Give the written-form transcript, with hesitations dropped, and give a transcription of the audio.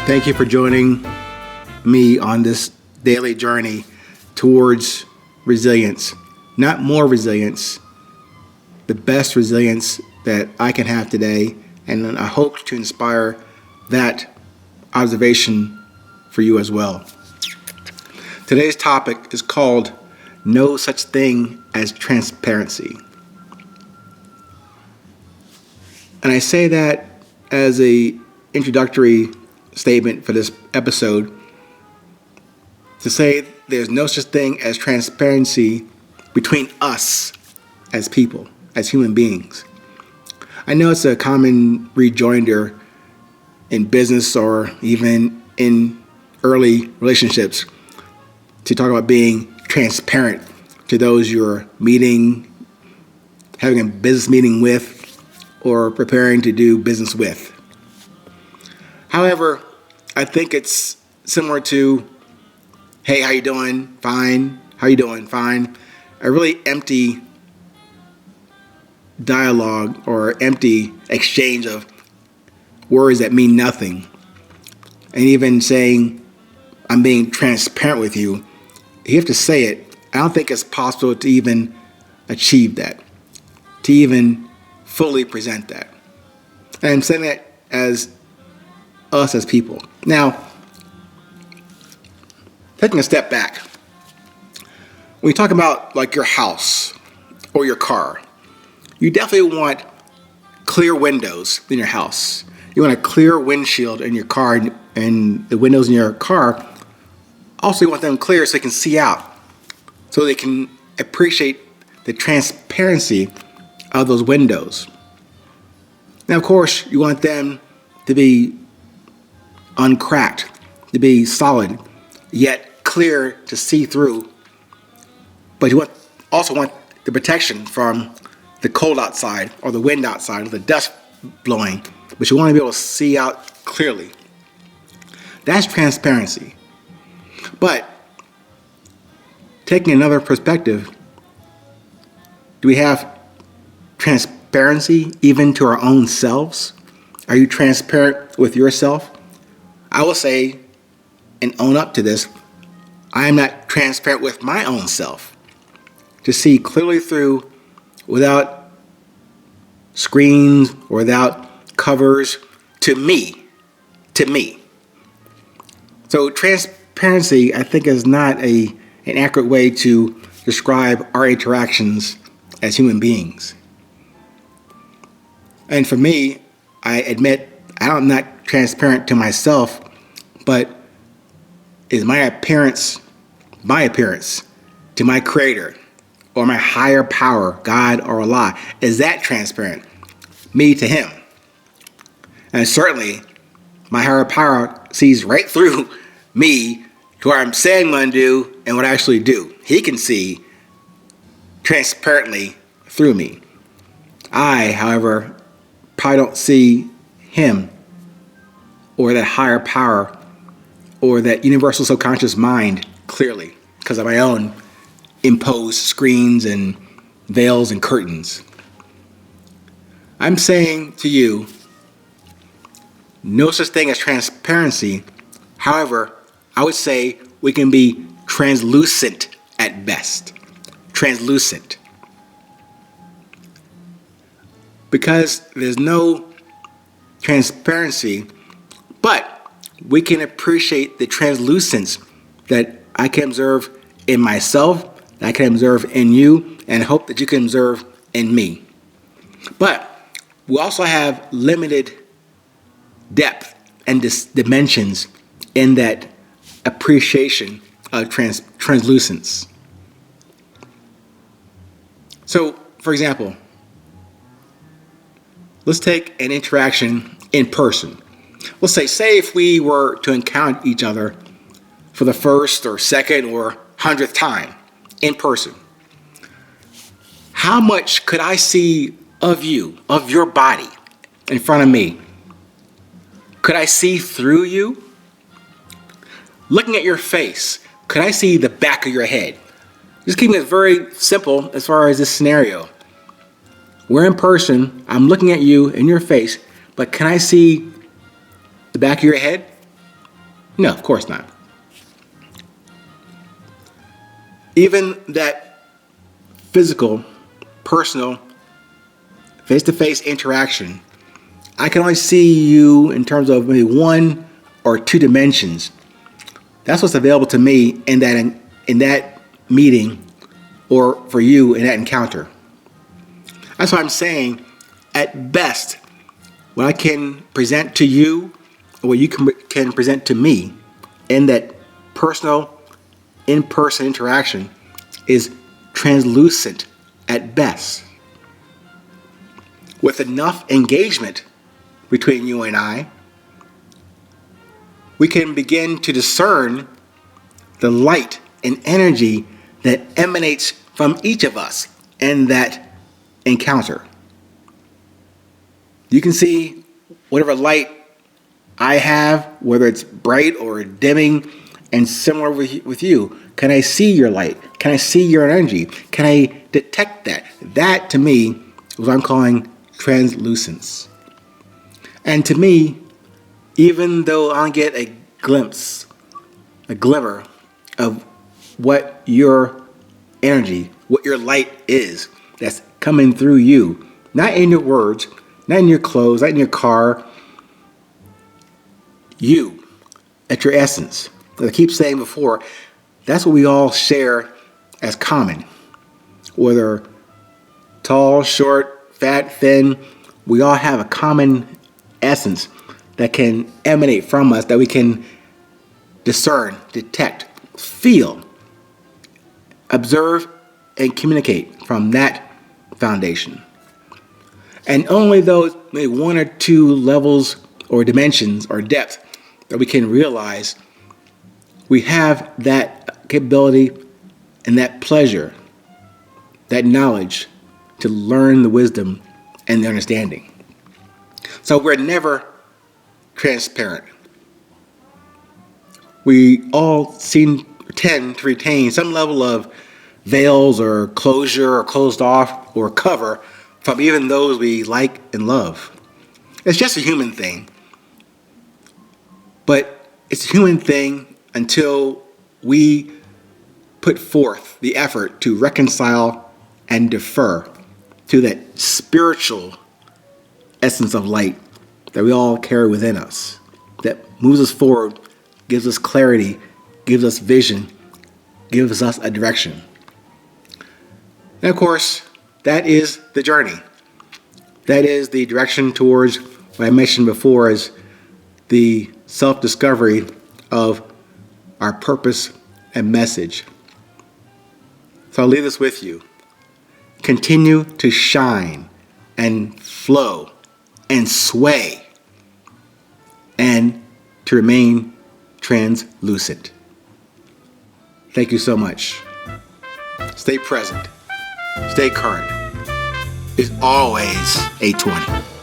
Thank you for joining me on this daily journey towards resilience. Not more resilience, the best resilience that I can have today, and I hope to inspire that observation for you as well. Today's topic is called No Such Thing as Transparency. And I say that as an introductory statement for this episode to say there's no such thing as transparency between us as people, as human beings. I know it's a common rejoinder in business or even in early relationships to talk about being transparent to those you're meeting, having a business meeting with, or preparing to do business with. However, I think it's similar to, hey, how you doing? Fine. How you doing? Fine. A really empty dialogue or empty exchange of words that mean nothing. And even saying, I'm being transparent with you, you have to say it. I don't think it's possible to even achieve that, to even fully present that. And I'm saying that as us as people. Now, taking a step back, when you talk about like your house or your car, you definitely want clear windows in your house. You want a clear windshield in your car, and the windows in your car, also you want them clear so they can see out, so they can appreciate the transparency of those windows. Now, of course, you want them to be uncracked, to be solid, yet clear to see through. But you also want the protection from the cold outside or the wind outside or the dust blowing, but you want to be able to see out clearly. That's transparency. But taking another perspective, do we have transparency even to our own selves? Are you transparent with yourself? I will say and own up to this, I am not transparent with my own self to see clearly through without screens or without covers to me. So transparency, I think, is not an accurate way to describe our interactions as human beings. And for me, I admit I'm not transparent to myself, but is my appearance to my creator or my higher power, God or Allah, is that transparent? Me to him. And certainly, my higher power sees right through me to what I'm saying I'm going to do and what I actually do. He can see transparently through me. I, however, probably don't see him or that higher power or that universal subconscious mind clearly because of my own imposed screens and veils and curtains. I'm saying to you, no such thing as transparency. However, I would say we can be translucent at best. Translucent. Because there's no transparency, but we can appreciate the translucence that I can observe in myself, that I can observe in you, and hope that you can observe in me. But we also have limited depth and dimensions in that appreciation of translucence. So, for example, let's take an interaction in person. Let's say if we were to encounter each other for the first or second or 100th time in person. How much could I see of you, of your body in front of me? Could I see through you? Looking at your face, could I see the back of your head? Just keeping it very simple as far as this scenario. We're in person, I'm looking at you in your face, but can I see the back of your head? No, of course not. Even that physical, personal, face-to-face interaction, I can only see you in terms of maybe one or two dimensions. That's what's available to me in that meeting, or for you in that encounter. That's why I'm saying, at best, what I can present to you, or what you can present to me in that personal, in-person interaction is translucent at best. With enough engagement between you and I, we can begin to discern the light and energy that emanates from each of us in that encounter. You can see whatever light I have, whether it's bright or dimming, and similar with you. Can I see your light? Can I see your energy? Can I detect that? That, to me, is what I'm calling translucence. And to me, even though I get a glimpse, a glimmer of what your energy, what your light is that's coming through you, not in your words, not in your clothes, not in your car, you, at your essence. As I keep saying before, that's what we all share as common. Whether tall, short, fat, thin, we all have a common essence that can emanate from us, that we can discern, detect, feel, observe, and communicate from that foundation. And only those maybe one or two levels or dimensions or depth that we can realize we have that capability and that pleasure, that knowledge to learn the wisdom and the understanding. So we're never transparent. We all tend to retain some level of veils or closure or closed off or cover from even those we like and love. It's just a human thing. But it's a human thing until we put forth the effort to reconcile and defer to that spiritual essence of light that we all carry within us, that moves us forward, gives us clarity, gives us vision, gives us a direction. And of course, that is the journey. That is the direction towards what I mentioned before as the self-discovery of our purpose and message. So I'll leave this with you. Continue to shine and flow and sway and to remain translucent. Thank you so much. Stay present. Stay current. It's always 820.